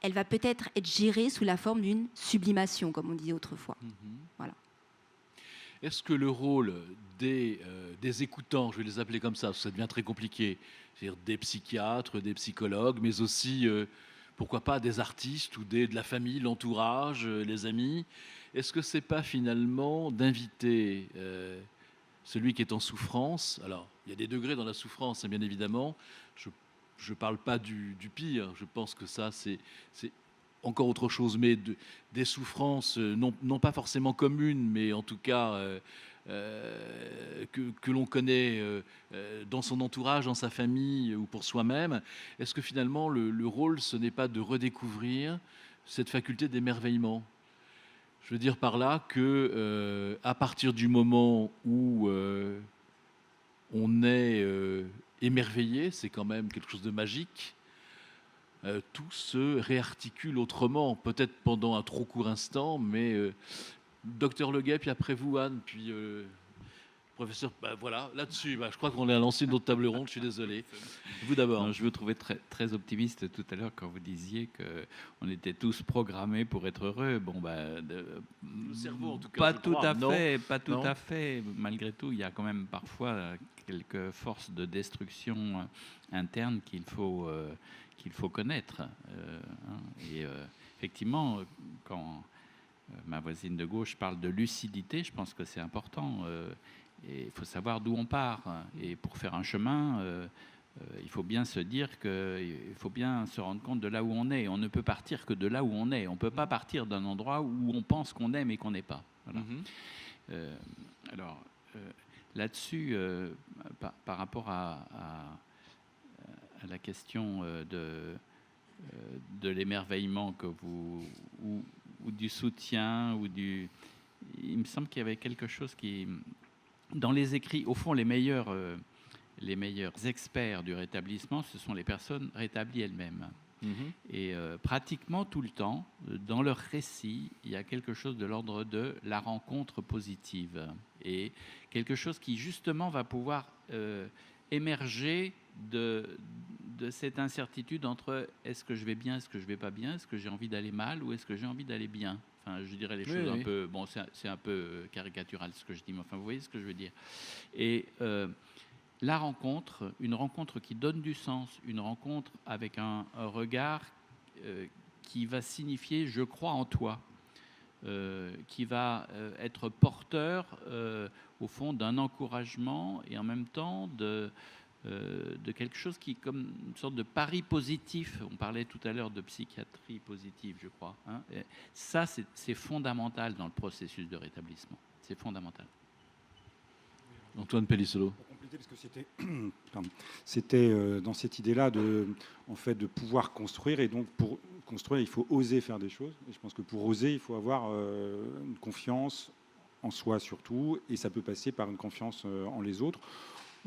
elle va peut-être être gérée sous la forme d'une sublimation, comme on disait autrefois. Voilà. Est-ce que le rôle des écoutants, je vais les appeler comme ça, parce que ça devient très compliqué, c'est-à-dire des psychiatres, des psychologues, mais aussi, pourquoi pas, des artistes ou de la famille, l'entourage, les amis, est-ce que c'est pas finalement d'inviter celui qui est en souffrance? Alors, il y a des degrés dans la souffrance, bien évidemment. Je ne parle pas du pire, je pense que ça, c'est encore autre chose, mais des souffrances non pas forcément communes, mais en tout cas que l'on connaît dans son entourage, dans sa famille ou pour soi-même. Est-ce que finalement le rôle, ce n'est pas de redécouvrir cette faculté d'émerveillement? Je veux dire par là que à partir du moment où on est émerveillé, c'est quand même quelque chose de magique. Tout se réarticule autrement, peut-être pendant un trop court instant, mais docteur Leguet, puis après vous, Anne, puis professeur, voilà, là-dessus, je crois qu'on a lancé une autre table ronde, je suis désolé. Vous d'abord. Je vous trouvais très, très optimiste tout à l'heure quand vous disiez qu'on était tous programmés pour être heureux. Bon, le cerveau, en tout cas. Pas tout à fait. Malgré tout, il y a quand même parfois quelques forces de destruction interne qu'il faut connaître. Et effectivement, quand ma voisine de gauche parle de lucidité, je pense que c'est important. Et il faut savoir d'où on part. Et pour faire un chemin, il faut bien se dire qu'il faut bien se rendre compte de là où on est. On ne peut partir que de là où on est. On ne peut pas partir d'un endroit où on pense qu'on est mais qu'on n'est pas. Voilà. Alors, là-dessus, par rapport à la question de l'émerveillement que ou du soutien il me semble qu'il y avait quelque chose qui, dans les écrits, au fond, les meilleurs experts du rétablissement, ce sont les personnes rétablies elles-mêmes. Et pratiquement tout le temps, dans leur récit, il y a quelque chose de l'ordre de la rencontre positive et quelque chose qui justement va pouvoir émerger de cette incertitude entre est-ce que je vais bien, est-ce que je vais pas bien, est-ce que j'ai envie d'aller mal ou est-ce que j'ai envie d'aller bien. Enfin, je dirais les choses un peu... Bon, c'est un peu caricatural ce que je dis, mais enfin, vous voyez ce que je veux dire. Et la rencontre, une rencontre qui donne du sens, une rencontre avec un regard qui va signifier « je crois en toi », qui va être porteur, au fond, d'un encouragement et en même temps de quelque chose qui, comme une sorte de pari positif. On parlait tout à l'heure de psychiatrie positive, je crois. Et ça, c'est fondamental dans le processus de rétablissement. C'est fondamental. Antoine Pellissolo. Pour compléter, parce que c'était dans cette idée-là de pouvoir construire. Et donc, pour construire, il faut oser faire des choses. Et je pense que pour oser, il faut avoir une confiance en soi surtout. Et ça peut passer par une confiance en les autres.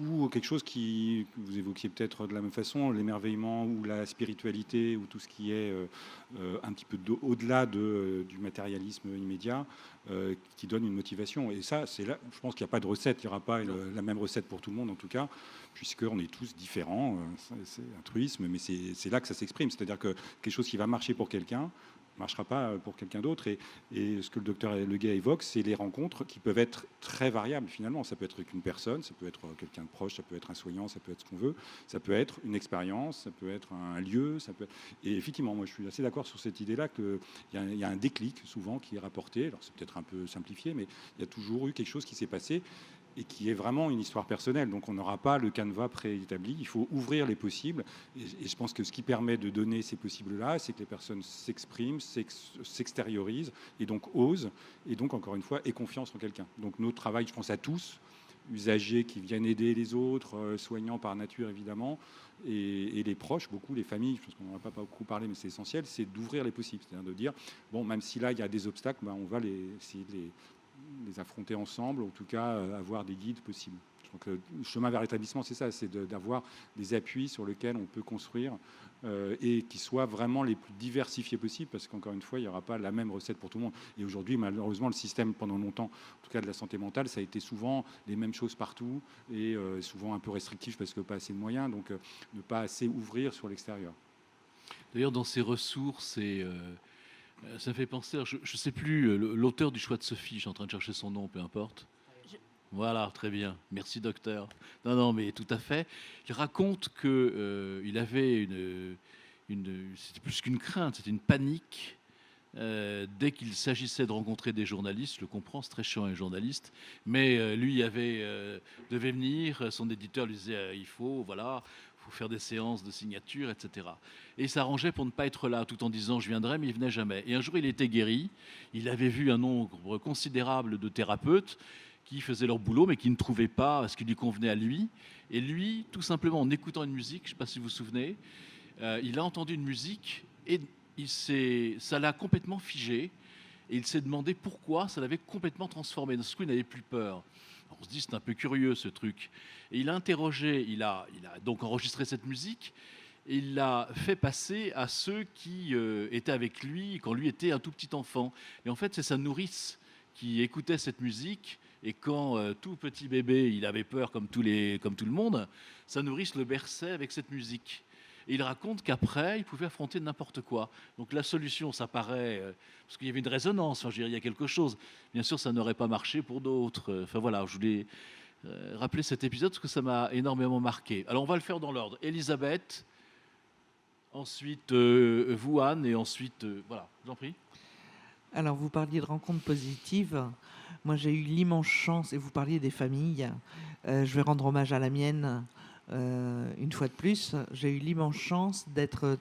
ou quelque chose que vous évoquiez peut-être de la même façon, l'émerveillement ou la spiritualité ou tout ce qui est un petit peu au-delà du matérialisme immédiat, qui donne une motivation. Et ça, c'est là, je pense qu'il n'y a pas de recette, il n'y aura pas la même recette pour tout le monde en tout cas, puisqu'on est tous différents, c'est un truisme, mais c'est là que ça s'exprime, c'est-à-dire que quelque chose qui va marcher pour quelqu'un ne marchera pas pour quelqu'un d'autre. Et ce que le docteur Leguet évoque, c'est les rencontres qui peuvent être très variables finalement. Ça peut être avec une personne, ça peut être quelqu'un de proche, ça peut être un soignant, ça peut être ce qu'on veut, ça peut être une expérience, ça peut être un lieu. Et effectivement, moi je suis assez d'accord sur cette idée-là qu'il y a un déclic souvent qui est rapporté. Alors c'est peut-être un peu simplifié, mais il y a toujours eu quelque chose qui s'est passé et qui est vraiment une histoire personnelle. Donc on n'aura pas le canevas préétabli, il faut ouvrir les possibles. Et je pense que ce qui permet de donner ces possibles-là, c'est que les personnes s'expriment, s'extériorisent, et donc osent, et donc encore une fois, aient confiance en quelqu'un. Donc notre travail, je pense à tous, usagers qui viennent aider les autres, soignants par nature évidemment, et les proches, beaucoup les familles, je pense qu'on n'en a pas beaucoup parlé, mais c'est essentiel, c'est d'ouvrir les possibles, c'est-à-dire de dire, bon, même si là il y a des obstacles, on va essayer de les affronter ensemble, ou en tout cas avoir des guides possibles. Donc le chemin vers l'établissement, c'est ça, c'est d'avoir des appuis sur lesquels on peut construire et qui soient vraiment les plus diversifiés possibles, parce qu'encore une fois, il n'y aura pas la même recette pour tout le monde. Et aujourd'hui, malheureusement, le système, pendant longtemps, en tout cas de la santé mentale, ça a été souvent les mêmes choses partout, et souvent un peu restrictif parce que pas assez de moyens, donc ne pas assez ouvrir sur l'extérieur. D'ailleurs, dans ces ressources, ça me fait penser, je ne sais plus, l'auteur du Choix de Sophie, je suis en train de chercher son nom, peu importe. Voilà, très bien. Merci, docteur. Non, mais tout à fait. Il raconte qu'il avait c'était plus qu'une crainte, c'était une panique. Dès qu'il s'agissait de rencontrer des journalistes, je le comprends, c'est très chiant un journaliste, mais lui devait venir, son éditeur lui disait il faut faire des séances de signature, etc. Et il s'arrangeait pour ne pas être là, tout en disant je viendrai, mais il venait jamais. Et un jour, il était guéri, il avait vu un nombre considérable de thérapeutes qui faisaient leur boulot, mais qui ne trouvaient pas ce qui lui convenait à lui. Et lui, tout simplement, en écoutant une musique, je ne sais pas si vous vous souvenez, il a entendu une musique et ça l'a complètement figé. Et il s'est demandé pourquoi ça l'avait complètement transformé. D'un coup, il n'avait plus peur. On se dit, c'est un peu curieux ce truc. Et il a interrogé, il a donc enregistré cette musique, et il l'a fait passer à ceux qui étaient avec lui quand lui était un tout petit enfant. Et en fait, c'est sa nourrice qui écoutait cette musique. Et quand tout petit bébé, il avait peur comme tout le monde, sa nourrice le berçait avec cette musique. Et il raconte qu'après, il pouvait affronter n'importe quoi. Donc la solution, ça paraît... parce qu'il y avait une résonance, enfin, je dirais, il y a quelque chose. Bien sûr, ça n'aurait pas marché pour d'autres. Enfin voilà, je voulais rappeler cet épisode parce que ça m'a énormément marqué. Alors on va le faire dans l'ordre. Elisabeth, ensuite vous, Anne, et ensuite... voilà, je vous en prie. Alors, vous parliez de rencontres positives. Moi, j'ai eu l'immense chance, et vous parliez des familles. Je vais rendre hommage à la mienne une fois de plus. J'ai eu l'immense chance d'être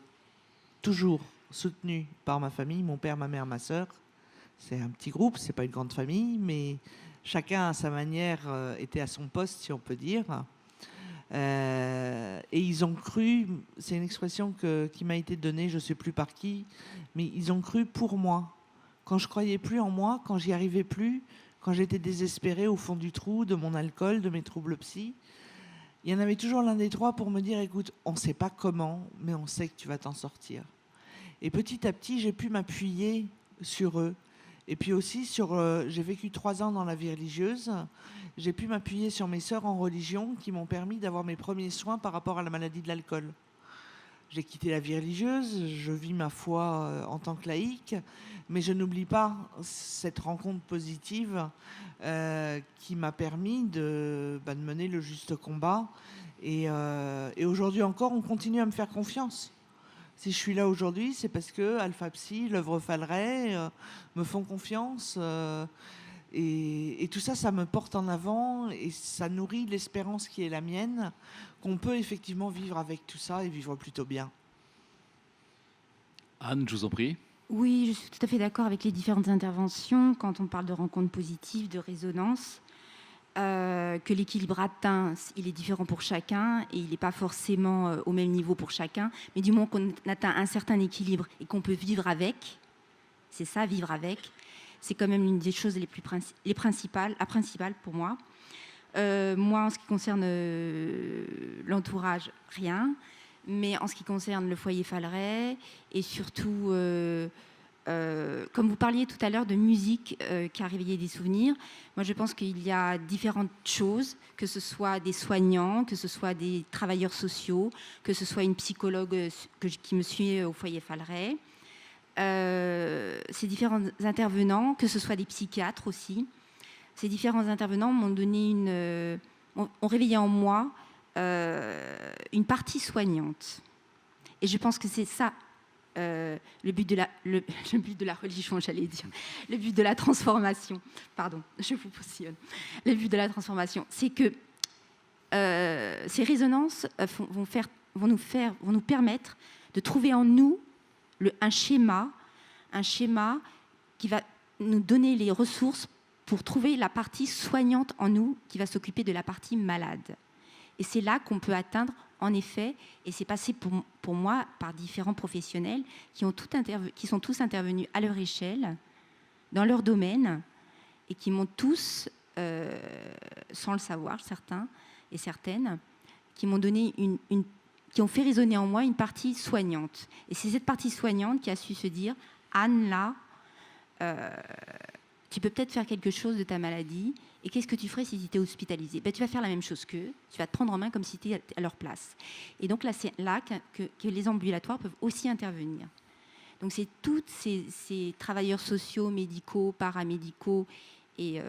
toujours soutenue par ma famille, mon père, ma mère, ma sœur. C'est un petit groupe, c'est pas une grande famille, mais chacun à sa manière était à son poste, si on peut dire. Et ils ont cru, c'est une expression qui m'a été donnée, je ne sais plus par qui, mais ils ont cru pour moi. Quand je croyais plus en moi, quand j'y arrivais plus, quand j'étais désespérée au fond du trou de mon alcool, de mes troubles psy, il y en avait toujours l'un des trois pour me dire écoute, on ne sait pas comment, mais on sait que tu vas t'en sortir. Et petit à petit, j'ai pu m'appuyer sur eux. Et puis aussi, j'ai vécu 3 ans dans la vie religieuse. J'ai pu m'appuyer sur mes sœurs en religion qui m'ont permis d'avoir mes premiers soins par rapport à la maladie de l'alcool. J'ai quitté la vie religieuse, je vis ma foi en tant que laïque, mais je n'oublie pas cette rencontre positive qui m'a permis de mener le juste combat. Et aujourd'hui encore, on continue à me faire confiance. Si je suis là aujourd'hui, c'est parce que Alpha Psy, l'œuvre Falleret me font confiance. Et tout ça, ça me porte en avant et ça nourrit l'espérance qui est la mienne, qu'on peut effectivement vivre avec tout ça et vivre plutôt bien. Anne, je vous en prie. Oui, je suis tout à fait d'accord avec les différentes interventions quand on parle de rencontres positives, de résonance, que l'équilibre atteint, il est différent pour chacun et il n'est pas forcément au même niveau pour chacun, mais du moment qu'on atteint un certain équilibre et qu'on peut vivre avec, c'est ça, vivre avec, c'est quand même l'une des choses les principales pour moi. Moi, en ce qui concerne l'entourage, rien. Mais en ce qui concerne le foyer Falleret, et surtout, comme vous parliez tout à l'heure de musique qui a réveillé des souvenirs, moi je pense qu'il y a différentes choses, que ce soit des soignants, que ce soit des travailleurs sociaux, que ce soit une psychologue qui me suit au foyer Falleret, ces différents intervenants, que ce soit des psychiatres aussi. Ces différents intervenants m'ont donné ont réveillé en moi une partie soignante. Et je pense que c'est ça le but de la religion, j'allais dire. Le but de la transformation. Pardon, je vous positionne. Le but de la transformation, c'est que ces résonances vont nous permettre de trouver en nous un schéma qui va nous donner les ressources pour trouver la partie soignante en nous qui va s'occuper de la partie malade. Et c'est là qu'on peut atteindre, en effet, et c'est passé pour moi par différents professionnels qui sont tous intervenus à leur échelle, dans leur domaine, et qui m'ont tous, sans le savoir, certains et certaines, qui m'ont donné qui ont fait résonner en moi une partie soignante. Et c'est cette partie soignante qui a su se dire, Anne, là, tu peux peut-être faire quelque chose de ta maladie. Et qu'est-ce que tu ferais si tu étais hospitalisé ? Tu vas faire la même chose qu'eux. Tu vas te prendre en main comme si tu étais à leur place. Et donc là, c'est là que les ambulatoires peuvent aussi intervenir. Donc c'est tous ces travailleurs sociaux, médicaux, paramédicaux, et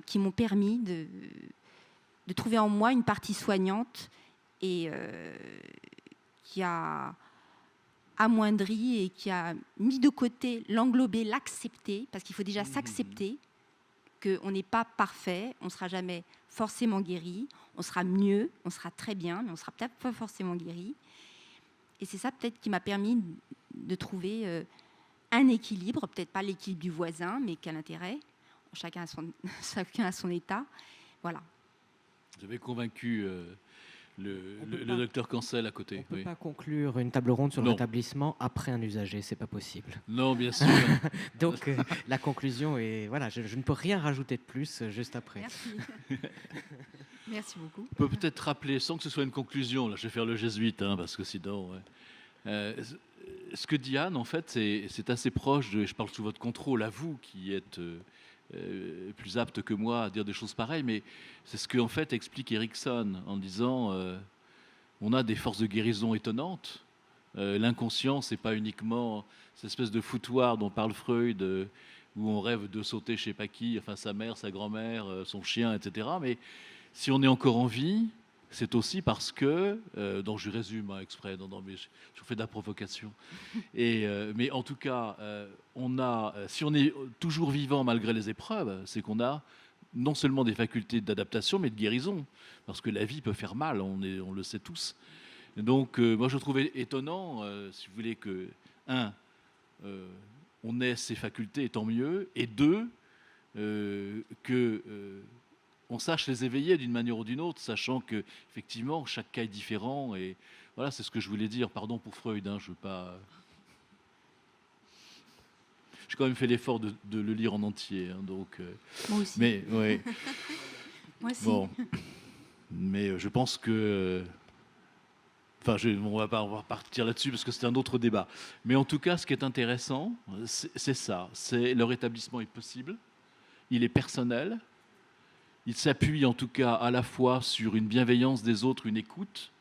qui m'ont permis de trouver en moi une partie soignante et qui a amoindri et qui a mis de côté, l'englober, l'accepter, parce qu'il faut déjà s'accepter qu'on n'est pas parfait, on ne sera jamais forcément guéri, on sera mieux, on sera très bien, mais on ne sera peut-être pas forcément guéri. Et c'est ça peut-être qui m'a permis de trouver un équilibre, peut-être pas l'équilibre du voisin, mais quel intérêt, chacun a son état. Voilà. Vous avez convaincu le docteur Cancel à côté. On ne peut pas conclure une table ronde sur le rétablissement après un usager, c'est pas possible. Non, bien sûr. Donc la conclusion est voilà, je ne peux rien rajouter de plus juste après. Merci. Merci beaucoup. On peut peut-être rappeler, sans que ce soit une conclusion, là je vais faire le jésuite, parce que sinon... Ouais. Ce que dit Anne, en fait, c'est assez proche de... Je parle sous votre contrôle, à vous qui êtes... plus apte que moi à dire des choses pareilles, mais c'est ce que en fait explique Erickson en disant on a des forces de guérison étonnantes. L'inconscient, c'est pas uniquement cette espèce de foutoir dont parle Freud, où on rêve de sauter je sais pas qui, enfin sa mère, sa grand-mère, son chien, etc. Mais si on est encore en vie, c'est aussi parce que, donc je résume exprès, mais je fais de la provocation. Mais en tout cas, si on est toujours vivant malgré les épreuves, c'est qu'on a non seulement des facultés d'adaptation, mais de guérison. Parce que la vie peut faire mal, on le sait tous. Et donc, moi, je trouvais étonnant, si vous voulez, que, on ait ces facultés, et tant mieux, et deux, on sache les éveiller d'une manière ou d'une autre, sachant que effectivement chaque cas est différent. Et voilà, c'est ce que je voulais dire. Pardon pour Freud, je veux pas. J'ai quand même fait l'effort de le lire en entier, donc. Moi aussi. Mais ouais. Moi aussi. Bon. Mais je pense que. Enfin, on va pas partir là-dessus parce que c'est un autre débat. Mais en tout cas, ce qui est intéressant, c'est ça. C'est le rétablissement est possible. Il est personnel. Il s'appuie en tout cas à la fois sur une bienveillance des autres, une écoute,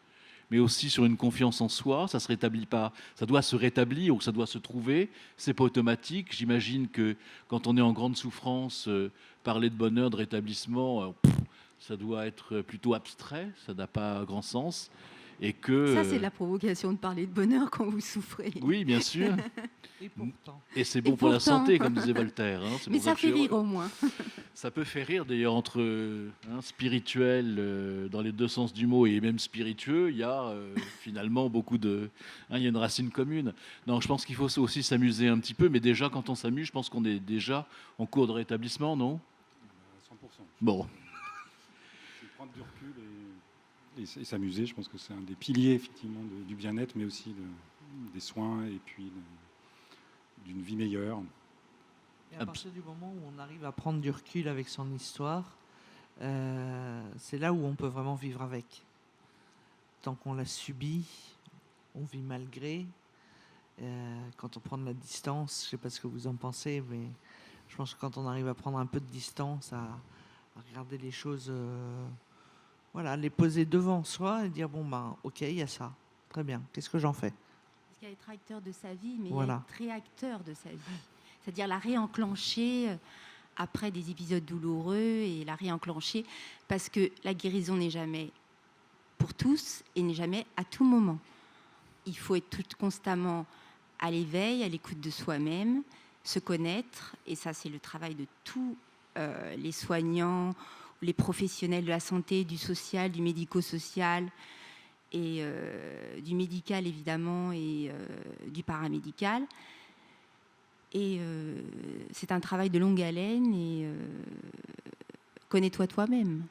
mais aussi sur une confiance en soi. Ça se rétablit pas, ça doit se rétablir ou ça doit se trouver. C'est pas automatique. J'imagine que quand on est en grande souffrance, parler de bonheur, de rétablissement, ça doit être plutôt abstrait. Ça n'a pas grand sens. Et que ça, c'est de la provocation de parler de bonheur quand vous souffrez. Oui, bien sûr. Et pourtant. Et c'est bon pour la santé, comme disait Voltaire. Mais ça fait rire au moins. Ça peut faire rire, d'ailleurs, entre spirituel, dans les deux sens du mot, et même spiritueux, il y a finalement beaucoup de... il y a une racine commune. Non, je pense qu'il faut aussi s'amuser un petit peu, mais déjà, quand on s'amuse, je pense qu'on est déjà en cours de rétablissement, non ? 100%. Bon. C'est prendre du recul et s'amuser, je pense que c'est un des piliers, effectivement, du bien-être, mais aussi des soins et puis d'une vie meilleure. Et à partir du moment où on arrive à prendre du recul avec son histoire, c'est là où on peut vraiment vivre avec. Tant qu'on l'a subi, on vit malgré. Quand on prend de la distance, je ne sais pas ce que vous en pensez, mais je pense que quand on arrive à prendre un peu de distance, à regarder les choses, voilà, les poser devant soi et dire, bon, ben, ok, il y a ça, très bien, qu'est-ce que j'en fais? Parce qu'il y a être acteur de sa vie, mais Voilà. être réacteur de sa vie. C'est-à-dire la réenclencher après des épisodes douloureux et la réenclencher parce que la guérison n'est jamais pour tous et n'est jamais à tout moment. Il faut être constamment à l'éveil, à l'écoute de soi-même, se connaître, et ça c'est le travail de tous les soignants, les professionnels de la santé, du social, du médico-social, et du médical évidemment, et du paramédical. Et c'est un travail de longue haleine, et connais-toi toi-même.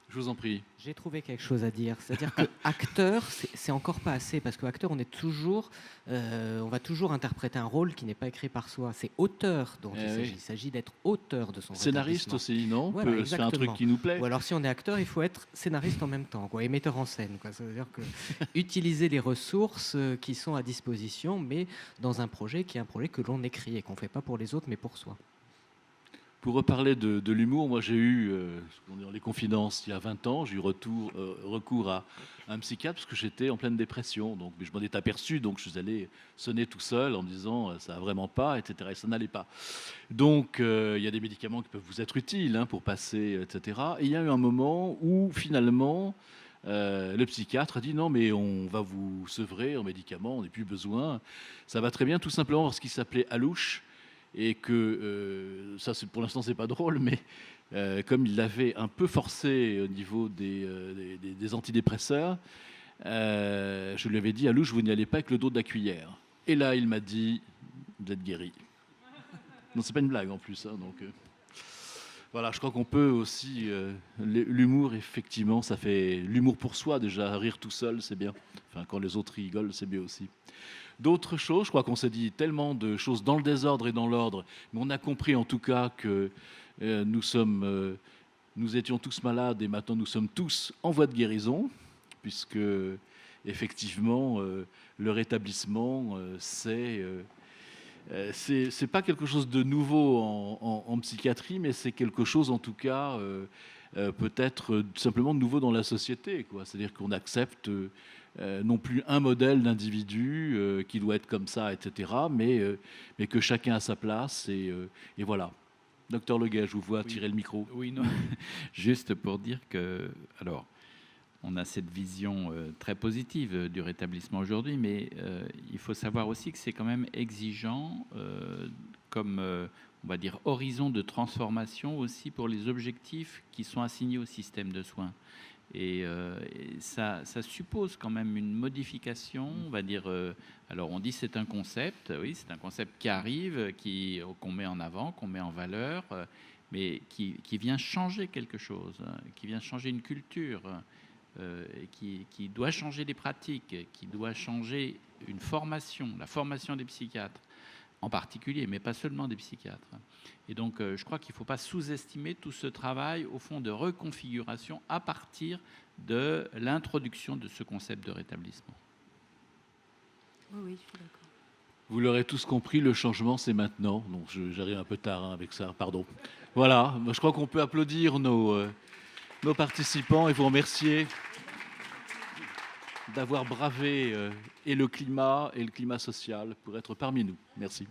Je vous en prie. J'ai trouvé quelque chose à dire. C'est-à-dire que acteur, c'est encore pas assez, parce que acteur, on va toujours interpréter un rôle qui n'est pas écrit par soi. C'est auteur dont il s'agit. Il s'agit d'être auteur de son Scénariste aussi, non? Voilà, C'est un truc qui nous plaît. Ou alors si on est acteur, il faut être scénariste en même temps, quoi, et metteur en scène, quoi. Ça veut dire que utiliser les ressources qui sont à disposition, mais dans un projet qui est un projet que l'on écrit et qu'on ne fait pas pour les autres, mais pour soi. Pour reparler de l'humour, moi j'ai eu, dans les confidences il y a 20 ans, j'ai eu recours à un psychiatre parce que j'étais en pleine dépression. Donc, mais je m'en étais aperçu, donc je suis allé sonner tout seul en me disant ça va vraiment pas, etc. Et ça n'allait pas. Donc il y a des médicaments qui peuvent vous être utiles pour passer, etc. Et il y a eu un moment où finalement le psychiatre a dit non mais on va vous sevrer en médicaments, on n'a plus besoin. Ça va très bien, tout simplement parce qu'il s'appelait Alouche. Et que ça, pour l'instant, c'est pas drôle, mais comme il l'avait un peu forcé au niveau des antidépresseurs, je lui avais dit, Alouche, vous n'y allez pas avec le dos de la cuillère. Et là, il m'a dit, vous êtes guéri. Non, c'est pas une blague en plus. Donc voilà, je crois qu'on peut aussi l'humour, effectivement, ça fait l'humour pour soi déjà. Rire tout seul, c'est bien. Enfin, quand les autres rigolent, c'est bien aussi. D'autres choses, je crois qu'on s'est dit tellement de choses dans le désordre et dans l'ordre, mais on a compris en tout cas que nous étions tous malades et maintenant nous sommes tous en voie de guérison, puisque effectivement le rétablissement c'est pas quelque chose de nouveau en psychiatrie, mais c'est quelque chose en tout cas peut-être simplement de nouveau dans la société, quoi. C'est-à-dire qu'on accepte non plus un modèle d'individu qui doit être comme ça, etc., mais que chacun a sa place, et voilà. Docteur Leguet, je vous vois tirer le micro. Oui, non. Juste pour dire que, alors, on a cette vision très positive du rétablissement aujourd'hui, mais il faut savoir aussi que c'est quand même exigeant comme, on va dire, horizon de transformation aussi pour les objectifs qui sont assignés au système de soins. Et ça suppose quand même une modification, on va dire. Alors on dit c'est un concept, oui, c'est un concept qui arrive, qu'on met en avant, qu'on met en valeur, mais qui vient changer quelque chose, qui vient changer une culture, qui doit changer des pratiques, qui doit changer une formation, la formation des psychiatres en particulier, mais pas seulement des psychiatres. Et donc, je crois qu'il ne faut pas sous-estimer tout ce travail, au fond, de reconfiguration à partir de l'introduction de ce concept de rétablissement. Oui, je suis d'accord. Vous l'aurez tous compris, le changement, c'est maintenant. Donc, j'arrive un peu tard avec ça, pardon. Voilà, je crois qu'on peut applaudir nos participants et vous remercier d'avoir bravé et le climat social pour être parmi nous. Merci.